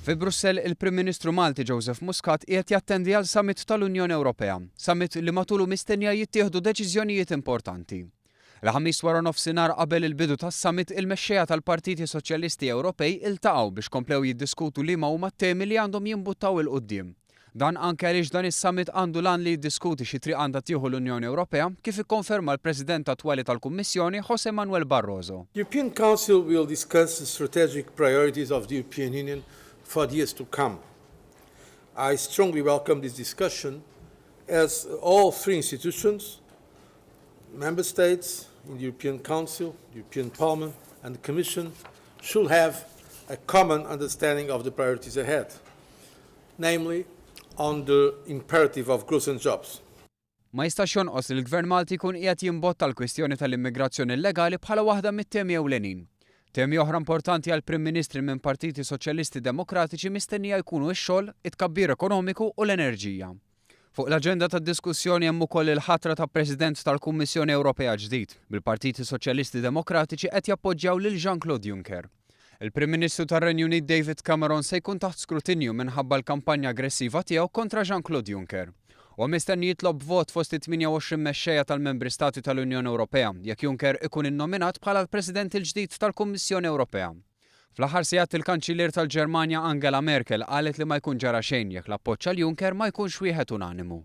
Fi Brussell il-Prim Ministru Malti Joseph Muscat qiegħed jattendi għal summit tal-Unjoni Ewropea, summit li matulu mistennija jittieħdu deċiżjonijiet importanti. L-ħamis wara nofsinhar qabel il-bidu tas-summit il-mexxejja tal-Partiti Soċjalisti Ewropej iltaqgħu biex komplew jiddiskutu liema huma t-temi li għandhom jinbuttaw il quddiem. Dan anke għaliex dan is-summit għandu lan li jiddiskuti xi triq għandha tieħu l-Unjoni Ewropea kif ikkonferma l-President attwali tal-Kummissjoni José Manuel Barroso. The European Council will discuss the strategic priorities of the European Union for the years to come. I strongly welcome this discussion as all three institutions, Member States, in the European Council, the European Parliament and the Commission should have a common understanding of the priorities ahead, namely on the imperative of growth and jobs. Ma jistax jonqos li l-Gvern Malti jkun qiegħed jinbotta l-kwistjoni tal-immigrazzjoni illegali bħala waħda mit-temi ewlenin. Temi oħra importanti għal Prim Ministri minn Partiti Soċjalisti Demokratiċi mistennija jkunu x-xogħol, it-tkabbir ekonomiku u l-enerġija. Fuq l-aġenda tad-diskussjoni hemm ukoll il-ħatra ta' President tal-Kummissjoni Ewropea ġdid, bil-Partiti Soċjalisti Demokratiċi qed jappoġġjaw lil Jean-Claude Juncker. Il-Prim Ministru tar-Renju Unit David Cameron se jkun taħt skrutinju minħabba l-kampanja aggressiva tiegħu kontra Jean-Claude Juncker. U mistenni jitlob vot fost it-28 mexxejja tal-Membri Stati tal-Unjoni Ewropea jekk Juncker ikun innominat bħala l-President il-ġdid tal-Kummissjoni Ewropea. Fl-aħħar sigħat il-Kanċilier tal-Ġermanja Angela Merkel qalet li ma jkun ġara xejn jekk l-appoġġ għal Juncker ma jkunx wieħed unanimu.